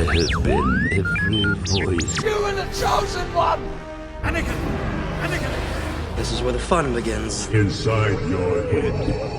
I have been every voice. You are the chosen one! Anakin! Anakin! This is where the fun begins. Inside your head.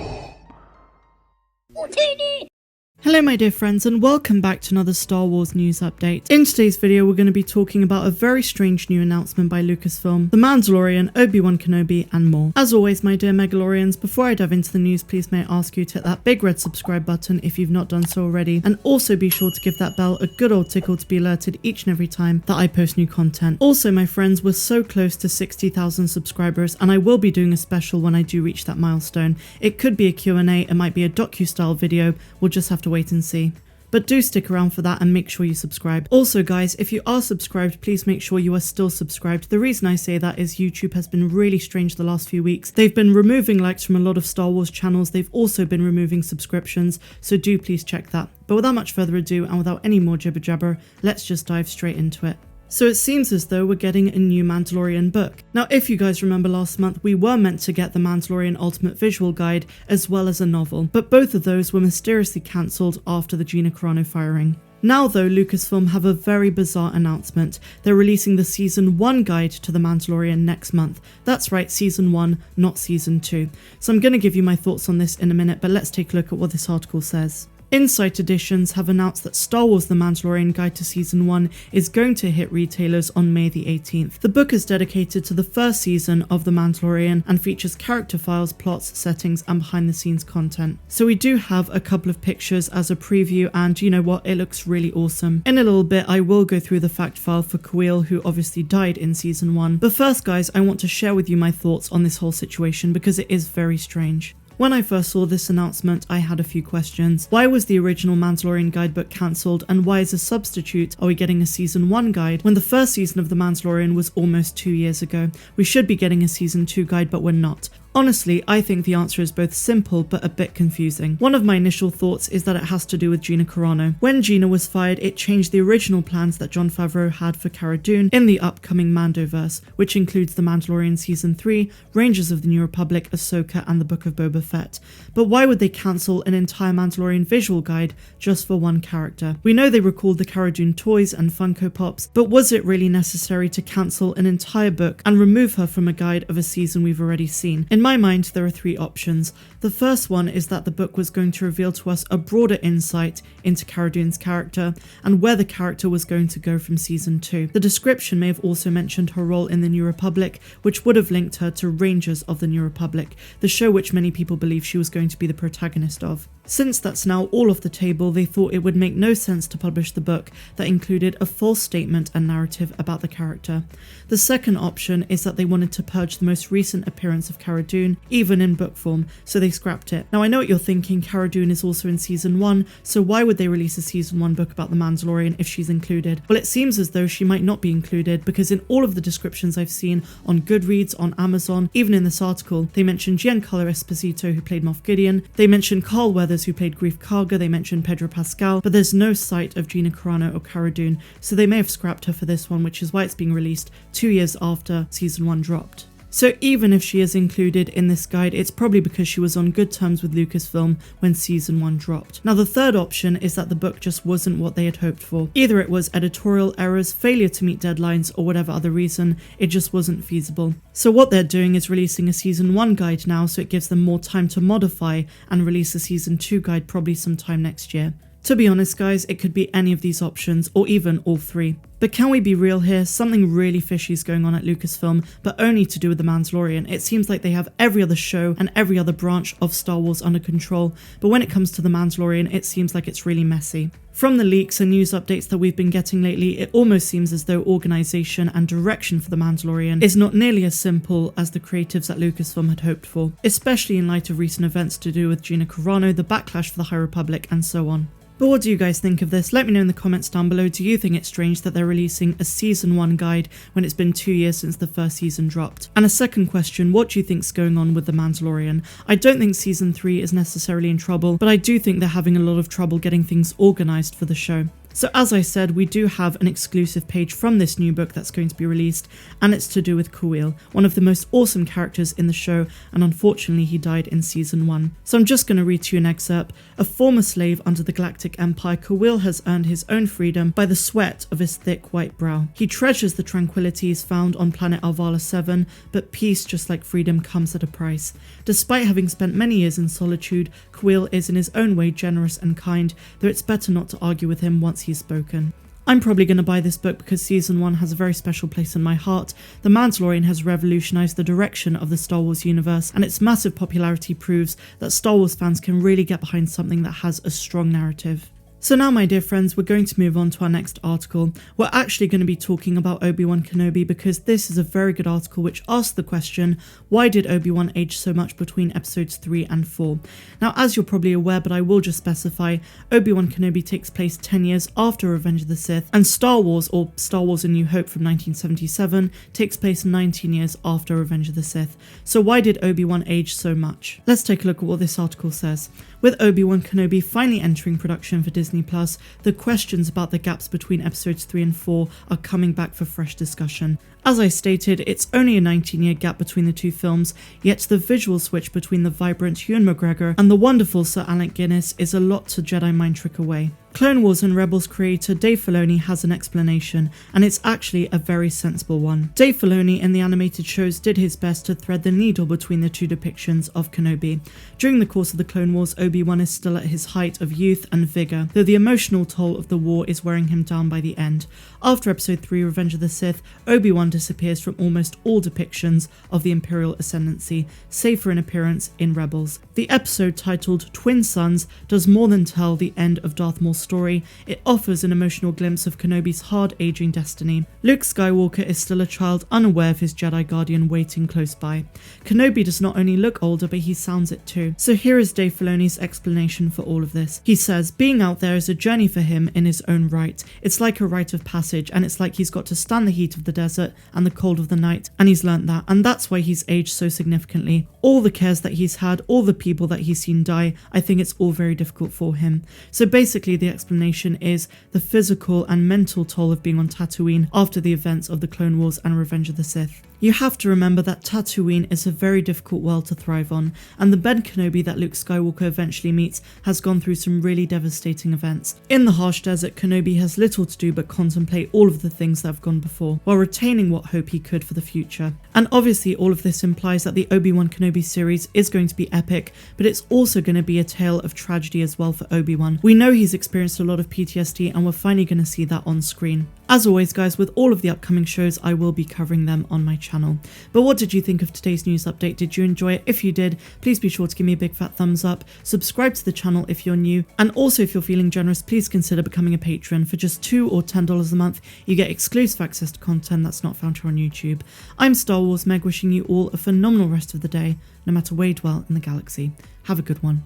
Hello my dear friends and welcome back to another Star Wars news update. In today's video we're going to be talking about a very strange new announcement by Lucasfilm, The Mandalorian, Obi-Wan Kenobi and more. As always my dear Megalorians, before I dive into the news, please may I ask you to hit that big red subscribe button if you've not done so already, and also be sure to give that bell a good old tickle to be alerted each and every time that I post new content. Also my friends, we're so close to 60,000 subscribers and I will be doing a special when I do reach that milestone. It could be a Q&A, it might be a docu-style video, we'll just have to wait and see. But do stick around for that and make sure you subscribe. Also guys, if you are subscribed, please make sure you are still subscribed. The reason I say that is YouTube has been really strange the last few weeks. They've been removing likes from a lot of Star Wars channels. They've also been removing subscriptions, so do please check that. But without much further ado and without any more jibber jabber, let's just dive straight into it. So it seems as though we're getting a new Mandalorian book. Now if you guys remember last month, we were meant to get the Mandalorian Ultimate Visual Guide as well as a novel, but both of those were mysteriously cancelled after the Gina Carano firing. Now though, Lucasfilm have a very bizarre announcement. They're releasing the Season 1 guide to The Mandalorian next month. That's right, Season 1, not Season 2. So I'm going to give you my thoughts on this in a minute, but let's take a look at what this article says. Insight Editions have announced that Star Wars The Mandalorian Guide to Season 1 is going to hit retailers on May the 18th. The book is dedicated to the first season of The Mandalorian and features character files, plots, settings and behind the scenes content. So we do have a couple of pictures as a preview and you know what, it looks really awesome. In a little bit I will go through the fact file for Kuiil, who obviously died in Season 1. But first guys, I want to share with you my thoughts on this whole situation because it is very strange. When I first saw this announcement, I had a few questions. Why was the original Mandalorian guidebook cancelled, and why as a substitute are we getting a Season 1 guide when the first season of The Mandalorian was almost 2 years ago? We should be getting a Season 2 guide, but we're not. Honestly, I think the answer is both simple but a bit confusing. One of my initial thoughts is that it has to do with Gina Carano. When Gina was fired, it changed the original plans that Jon Favreau had for Cara Dune in the upcoming Mandoverse, which includes The Mandalorian Season 3, Rangers of the New Republic, Ahsoka and the Book of Boba Fett. But why would they cancel an entire Mandalorian visual guide just for one character? We know they recalled the Cara Dune toys and Funko Pops, but was it really necessary to cancel an entire book and remove her from a guide of a season we've already seen? In my mind, there are three options. The first one is that the book was going to reveal to us a broader insight into Cara Dune's character and where the character was going to go from Season 2. The description may have also mentioned her role in the New Republic, which would have linked her to Rangers of the New Republic, the show which many people believe she was going to be the protagonist of. Since that's now all off the table, they thought it would make no sense to publish the book that included a false statement and narrative about the character. The second option is that they wanted to purge the most recent appearance of Cara Dune, even in book form, so they scrapped it. Now I know what you're thinking, Cara Dune is also in Season 1, so why would they release a Season 1 book about the Mandalorian if she's included? Well, it seems as though she might not be included because in all of the descriptions I've seen on Goodreads, on Amazon, even in this article, they mention Giancarlo Esposito who played Moff Gideon, they mention Carl Weathers who played Grief Karga, they mentioned Pedro Pascal, but there's no sight of Gina Carano or Cara Dune, so they may have scrapped her for this one, which is why it's being released 2 years after Season 1 dropped. So even if she is included in this guide, it's probably because she was on good terms with Lucasfilm when Season 1 dropped. Now the third option is that the book just wasn't what they had hoped for. Either it was editorial errors, failure to meet deadlines, or whatever other reason, it just wasn't feasible. So what they're doing is releasing a Season 1 guide now, so it gives them more time to modify and release a Season 2 guide probably sometime next year. To be honest guys, it could be any of these options, or even all three. But can we be real here? Something really fishy is going on at Lucasfilm, but only to do with The Mandalorian. It seems like they have every other show and every other branch of Star Wars under control, but when it comes to The Mandalorian, it seems like it's really messy. From the leaks and news updates that we've been getting lately, it almost seems as though organisation and direction for The Mandalorian is not nearly as simple as the creatives at Lucasfilm had hoped for, especially in light of recent events to do with Gina Carano, the backlash for the High Republic, and so on. But what do you guys think of this? Let me know in the comments down below. Do you think it's strange that they're releasing a Season 1 guide when it's been 2 years since the first season dropped? And a second question, what do you think's going on with The Mandalorian? I don't think Season 3 is necessarily in trouble, but I do think they're having a lot of trouble getting things organised for the show. So as I said, we do have an exclusive page from this new book that's going to be released, and it's to do with Kuiil, one of the most awesome characters in the show, and unfortunately he died in season 1. So I'm just going to read to you an excerpt. A former slave under the Galactic Empire, Kuiil has earned his own freedom by the sweat of his thick white brow. He treasures the tranquilities found on planet Alvala 7, but peace, just like freedom, comes at a price. Despite having spent many years in solitude, Kuiil is in his own way generous and kind, though it's better not to argue with him once he's spoken. I'm probably going to buy this book because season 1 has a very special place in my heart. The Mandalorian has revolutionized the direction of the Star Wars universe, and its massive popularity proves that Star Wars fans can really get behind something that has a strong narrative. So now, my dear friends, we're going to move on to our next article. We're actually going to be talking about Obi-Wan Kenobi because this is a very good article which asks the question, why did Obi-Wan age so much between episodes 3 and 4? Now, as you're probably aware, but I will just specify, Obi-Wan Kenobi takes place 10 years after Revenge of the Sith, and Star Wars, or Star Wars A New Hope from 1977, takes place 19 years after Revenge of the Sith. So why did Obi-Wan age so much? Let's take a look at what this article says. With Obi-Wan Kenobi finally entering production for Disney+, the questions about the gaps between episodes 3 and 4 are coming back for fresh discussion. As I stated, it's only a 19-year gap between the two films, yet the visual switch between the vibrant Ewan McGregor and the wonderful Sir Alec Guinness is a lot to Jedi mind trick away. Clone Wars and Rebels creator Dave Filoni has an explanation, and it's actually a very sensible one. Dave Filoni in the animated shows did his best to thread the needle between the two depictions of Kenobi. During the course of the Clone Wars, Obi-Wan is still at his height of youth and vigour, though the emotional toll of the war is wearing him down by the end. After episode 3, Revenge of the Sith, Obi-Wan disappears from almost all depictions of the Imperial ascendancy, save for an appearance in Rebels. The episode, titled Twin Sons, does more than tell the end of Darth Maul's story. It offers an emotional glimpse of Kenobi's hard-aging destiny. Luke Skywalker is still a child, unaware of his Jedi Guardian waiting close by. Kenobi does not only look older, but he sounds it too. So here is Dave Filoni's explanation for all of this. He says, being out there is a journey for him in his own right. It's like a rite of passage, and it's like he's got to stand the heat of the desert and the cold of the night, and he's learnt that, and that's why he's aged so significantly. All the cares that he's had, all the people that he's seen die, I think it's all very difficult for him. So basically the explanation is the physical and mental toll of being on Tatooine after the events of the Clone Wars and Revenge of the Sith. You have to remember that Tatooine is a very difficult world to thrive on, and the Ben Kenobi that Luke Skywalker eventually meets has gone through some really devastating events. In the harsh desert, Kenobi has little to do but contemplate all of the things that have gone before, while retaining what hope he could for the future. And obviously all of this implies that the Obi-Wan Kenobi series is going to be epic, but it's also going to be a tale of tragedy as well for Obi-Wan. We know he's experienced a lot of PTSD, and we're finally going to see that on screen. As always, guys, with all of the upcoming shows, I will be covering them on my channel. But what did you think of today's news update? Did you enjoy it? If you did, please be sure to give me a big fat thumbs up, subscribe to the channel if you're new, and also if you're feeling generous, please consider becoming a patron. For just $2 or $10 a month, you get exclusive access to content that's not found here on YouTube. I'm Star Wars Meg, wishing you all a phenomenal rest of the day, no matter where you dwell in the galaxy. Have a good one.